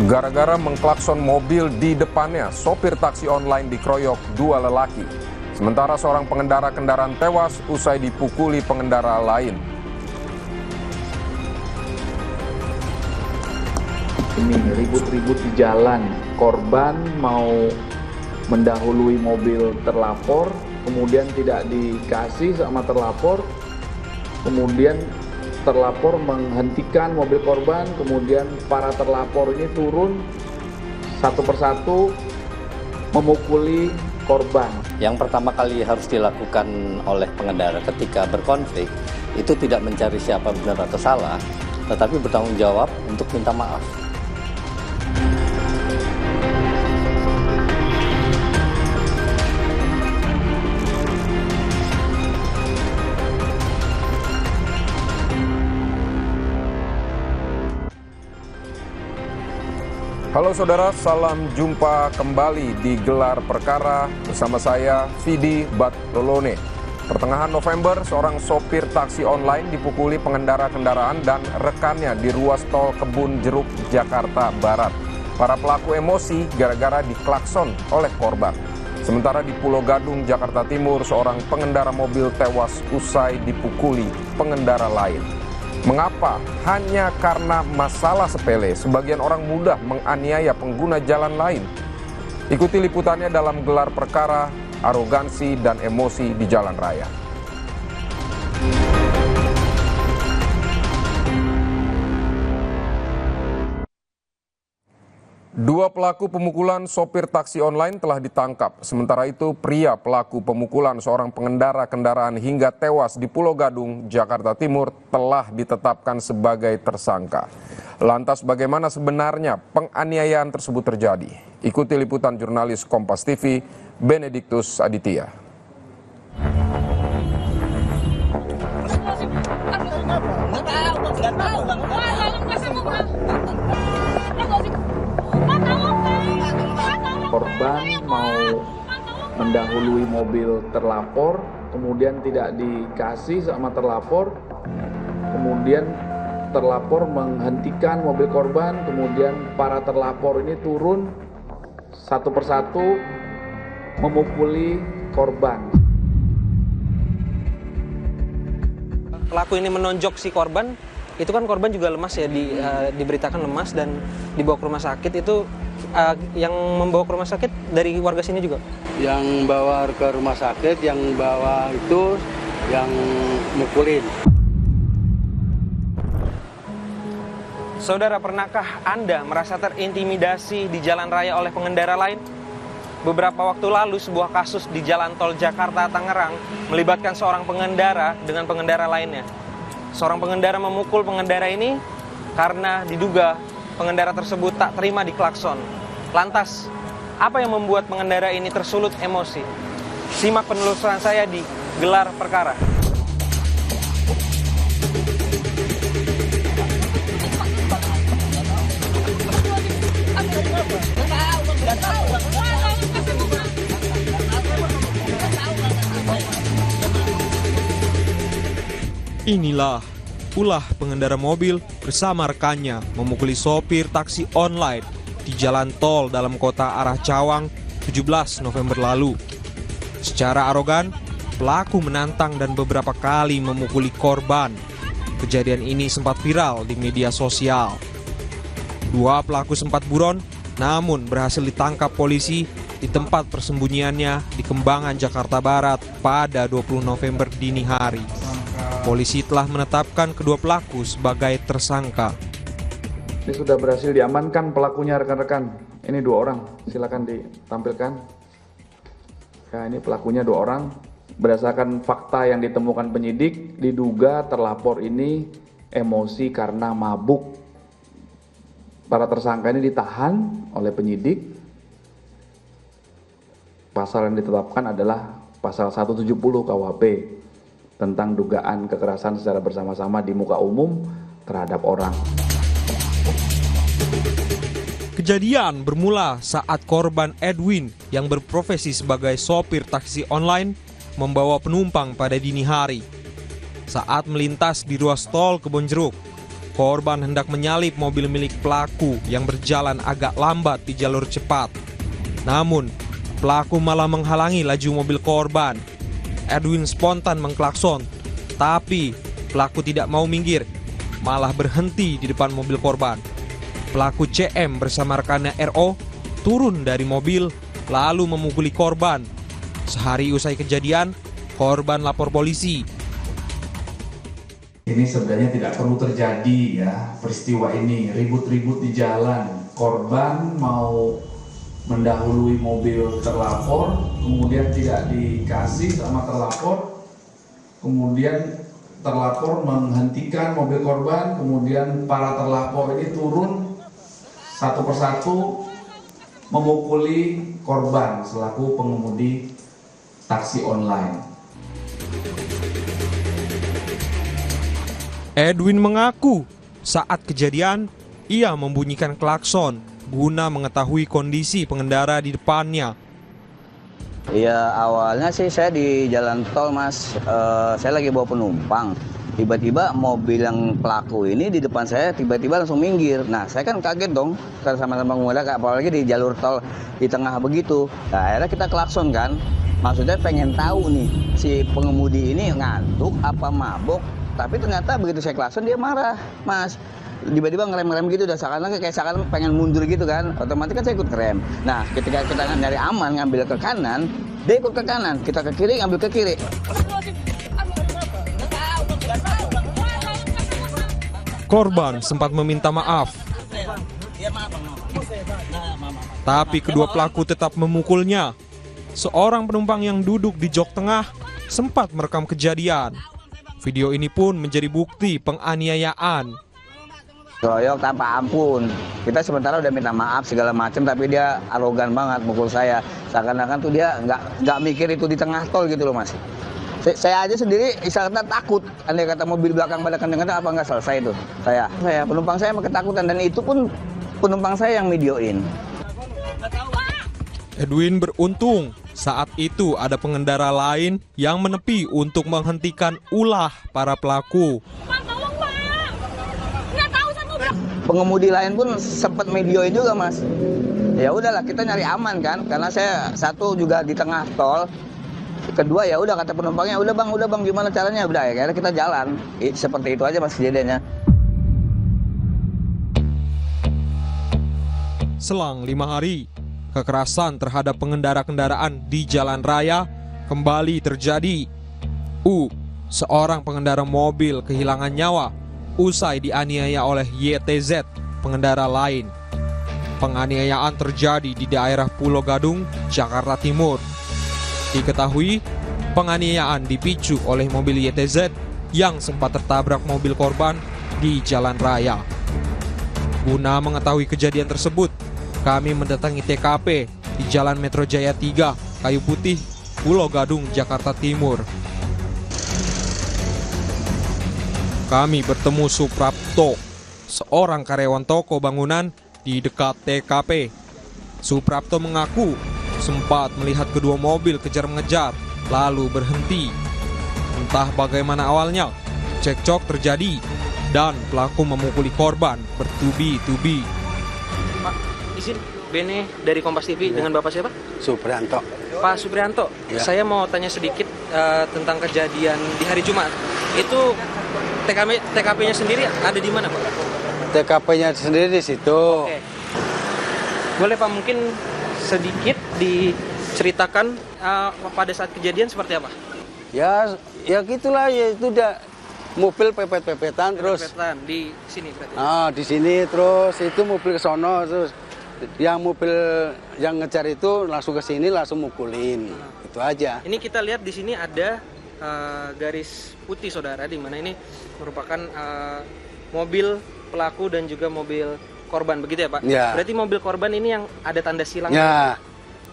Gara-gara mengklakson mobil di depannya, sopir taksi online dikeroyok dua lelaki. Sementara seorang pengendara kendaraan tewas usai dipukuli pengendara lain. Ini ribut-ribut di jalan, korban mau mendahului mobil terlapor, kemudian tidak dikasih sama terlapor, kemudian terlapor menghentikan mobil korban, kemudian para terlapor ini turun satu persatu memukuli korban. Yang pertama kali harus dilakukan oleh pengendara ketika berkonflik itu tidak mencari siapa benar atau salah, tetapi bertanggung jawab untuk minta maaf. Halo saudara, salam jumpa kembali di Gelar Perkara bersama saya, Vidi Batlolone. Pertengahan November, seorang sopir taksi online dipukuli pengendara kendaraan dan rekannya di ruas tol Kebun Jeruk, Jakarta Barat. Para pelaku emosi gara-gara diklakson oleh korban. Sementara di Pulau Gadung, Jakarta Timur, seorang pengendara mobil tewas usai dipukuli pengendara lain. Mengapa? Hanya karena masalah sepele, sebagian orang mudah menganiaya pengguna jalan lain. Ikuti liputannya dalam Gelar Perkara, Arogansi dan Emosi di Jalan Raya. Dua pelaku pemukulan sopir taksi online telah ditangkap. Sementara itu, pria pelaku pemukulan seorang pengendara kendaraan hingga tewas di Pulau Gadung, Jakarta Timur telah ditetapkan sebagai tersangka. Lantas bagaimana sebenarnya penganiayaan tersebut terjadi? Ikuti liputan jurnalis Kompas TV, Benediktus Aditya. Korban mau mendahului mobil terlapor, kemudian tidak dikasih sama terlapor, kemudian terlapor menghentikan mobil korban, kemudian para terlapor ini turun satu persatu memukuli korban. Pelaku ini menonjok si korban, itu kan korban juga lemas ya, diberitakan lemas dan dibawa ke rumah sakit. Itu yang membawa ke rumah sakit dari warga sini juga? Yang bawa ke rumah sakit, yang bawa itu yang mukulin. Saudara, pernahkah Anda merasa terintimidasi di jalan raya oleh pengendara lain? Beberapa waktu lalu sebuah kasus di jalan tol Jakarta-Tangerang melibatkan seorang pengendara dengan pengendara lainnya. Seorang pengendara memukul pengendara ini karena diduga pengendara tersebut tak terima diklakson. Lantas, apa yang membuat pengendara ini tersulut emosi? Simak penelusuran saya di Gelar Perkara. Inilah ulah pengendara mobil bersama rekannya memukuli sopir taksi online di jalan tol dalam kota arah Cawang 17 November lalu. Secara arogan, pelaku menantang dan beberapa kali memukuli korban. Kejadian ini sempat viral di media sosial. Dua pelaku sempat buron, namun berhasil ditangkap polisi di tempat persembunyiannya di Kembangan, Jakarta Barat pada 20 November dini hari. Polisi telah menetapkan kedua pelaku sebagai tersangka. Ini sudah berhasil diamankan pelakunya, rekan-rekan. Ini dua orang, silakan ditampilkan. Ya, ini pelakunya dua orang. Berdasarkan fakta yang ditemukan penyidik, diduga terlapor ini emosi karena mabuk. Para tersangka ini ditahan oleh penyidik. Pasal yang ditetapkan adalah pasal 170 KUHP tentang dugaan kekerasan secara bersama-sama di muka umum terhadap orang. Kejadian bermula saat korban Edwin yang berprofesi sebagai sopir taksi online membawa penumpang pada dini hari. Saat melintas di ruas tol Kebun Jeruk, korban hendak menyalip mobil milik pelaku yang berjalan agak lambat di jalur cepat. Namun, pelaku malah menghalangi laju mobil korban. Edwin spontan mengklakson, tapi pelaku tidak mau minggir, malah berhenti di depan mobil korban. Pelaku CM bersama rekannya RO turun dari mobil lalu memukuli korban. Sehari usai kejadian, korban lapor polisi. Ini sebenarnya tidak perlu terjadi ya, peristiwa ini, ribut-ribut di jalan. Korban mau mendahului mobil terlapor, kemudian tidak dikasih sama terlapor, kemudian terlapor menghentikan mobil korban, kemudian para terlapor ini turun satu persatu memukuli korban selaku pengemudi taksi online. Edwin mengaku saat kejadian ia membunyikan klakson guna mengetahui kondisi pengendara di depannya. Ya awalnya sih saya di jalan tol Mas, saya lagi bawa penumpang. Tiba-tiba mobil yang pelaku ini di depan saya tiba-tiba langsung minggir. Nah saya kan kaget dong, karena sama-sama pengendara, apalagi di jalur tol di tengah begitu. Nah akhirnya kita klakson kan, maksudnya pengen tahu nih si pengemudi ini ngantuk apa mabok. Tapi ternyata begitu saya klakson dia marah, Mas. Tiba-tiba ngerem-ngerem gitu, udah seakan pengen mundur gitu kan. Otomatis kan saya ikut ngerem. Nah, ketika kita nyari aman ngambil ke kanan, dia ikut ke kanan. Kita ke kiri, ngambil ke kiri. Korban sempat meminta maaf. Tapi kedua pelaku tetap memukulnya. Seorang penumpang yang duduk di jok tengah sempat merekam kejadian. Video ini pun menjadi bukti penganiayaan. Keroyok tanpa ampun. Kita sementara udah minta maaf segala macam, tapi dia arogan banget mukul saya. Seakan-akan tuh dia nggak mikir itu di tengah tol gitu loh Mas. Saya aja sendiri ibaratnya takut. Andai kata mobil belakang pada kenceng-kenceng apa nggak selesai itu. Saya penumpang saya ketakutan, dan itu pun penumpang saya yang videoin. Edwin beruntung saat itu ada pengendara lain yang menepi untuk menghentikan ulah para pelaku. Pengemudi lain pun sempat videoin juga Mas. Ya udahlah kita nyari aman kan, karena saya satu juga di tengah tol. Kedua ya udah kata penumpangnya, udah bang gimana caranya, udah ya akhirnya kita jalan. Seperti itu aja Mas kejadiannya. Selang 5 hari, kekerasan terhadap pengendara kendaraan di jalan raya kembali terjadi. Seorang pengendara mobil kehilangan nyawa usai dianiaya oleh YTZ, pengendara lain. Penganiayaan terjadi di daerah Pulau Gadung, Jakarta Timur. Diketahui, penganiayaan dipicu oleh mobil YTZ yang sempat tertabrak mobil korban di jalan raya. Guna mengetahui kejadian tersebut, kami mendatangi TKP di Jalan Metro Jaya 3, Kayu Putih, Pulau Gadung, Jakarta Timur. Kami bertemu Suprapto, seorang karyawan toko bangunan di dekat TKP. Suprapto mengaku sempat melihat kedua mobil kejar-mengejar, lalu berhenti. Entah bagaimana awalnya, cekcok terjadi dan pelaku memukuli korban bertubi-tubi. Pak, izin Bene dari Kompas TV dengan Bapak siapa? Suprianto. Pak Suprianto, Ya. Saya mau tanya sedikit tentang kejadian di hari Jumat. Itu TKP-nya sendiri ada di mana Pak? TKP-nya sendiri di situ. Oke. Boleh Pak mungkin sedikit diceritakan pada saat kejadian seperti apa? Ya gitulah, ya itu udah mobil pepet-pepetan terus. Pepetan di sini berarti. Di sini terus itu mobil ke sono, terus yang mobil yang ngejar itu langsung ke sini langsung mukulin. Itu aja. Ini kita lihat di sini ada garis putih saudara, di mana ini merupakan mobil pelaku dan juga mobil korban, begitu ya Pak? Ya. Berarti mobil korban ini yang ada tanda silang. Ya.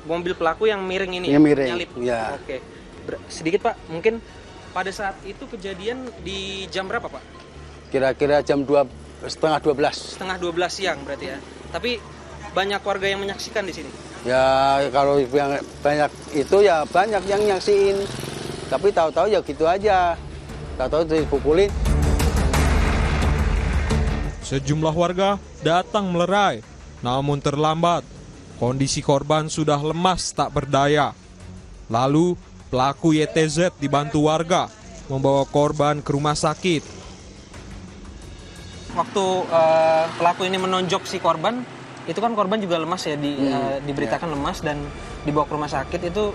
Mobil pelaku yang miring ini. Yang miring, nyalip. ya. Oke. Sedikit Pak, mungkin pada saat itu kejadian di jam berapa Pak? Kira-kira jam 11:30. Setengah 12 siang berarti ya. Tapi banyak warga yang menyaksikan di sini. Ya kalau yang banyak itu ya banyak yang nyaksiin. Tapi tahu-tahu ya gitu aja. Tahu-tahu dipukulin. sejumlah warga datang melerai, namun terlambat. Kondisi korban sudah lemas tak berdaya. Lalu pelaku YTZ dibantu warga membawa korban ke rumah sakit. Waktu pelaku ini menonjok si korban, itu kan korban juga lemas ya, diberitakan lemas dan dibawa ke rumah sakit. Itu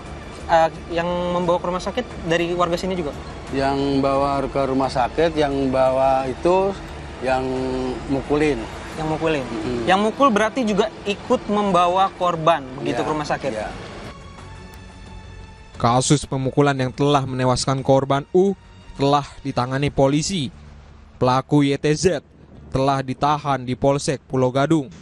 yang membawa ke rumah sakit dari warga sini juga? Yang bawa ke rumah sakit, yang bawa itu yang mukulin. Yang mukulin? Yang mukul berarti juga ikut membawa korban begitu ke rumah sakit? Ya. Kasus pemukulan yang telah menewaskan korban U telah ditangani polisi. Pelaku YTZ telah ditahan di Polsek Pulau Gadung.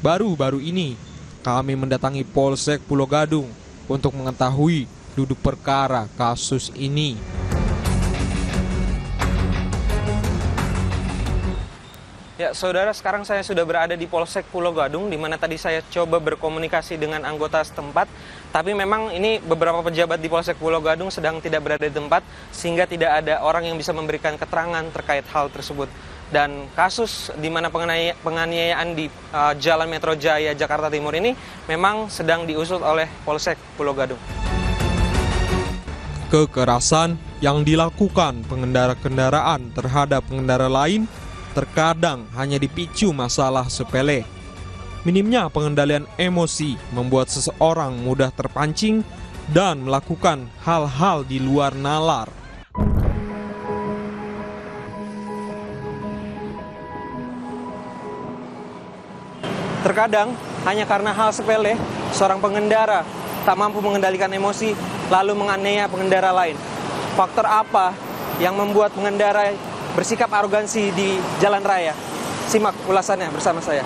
Baru-baru ini kami mendatangi Polsek Pulau Gadung untuk mengetahui duduk perkara kasus ini. Ya, saudara, sekarang saya sudah berada di Polsek Pulau Gadung, di mana tadi saya coba berkomunikasi dengan anggota setempat. Tapi memang ini beberapa pejabat di Polsek Pulau Gadung sedang tidak berada di tempat, sehingga tidak ada orang yang bisa memberikan keterangan terkait hal tersebut. Dan kasus di mana penganiayaan di Jalan Metro Jaya, Jakarta Timur ini memang sedang diusut oleh Polsek Pulau Gadung. Kekerasan yang dilakukan pengendara kendaraan terhadap pengendara lain terkadang hanya dipicu masalah sepele. Minimnya pengendalian emosi membuat seseorang mudah terpancing dan melakukan hal-hal di luar nalar. Terkadang hanya karena hal sepele, seorang pengendara tak mampu mengendalikan emosi lalu menganiaya pengendara lain. Faktor apa yang membuat pengendara bersikap arogansi di jalan raya? Simak ulasannya bersama saya.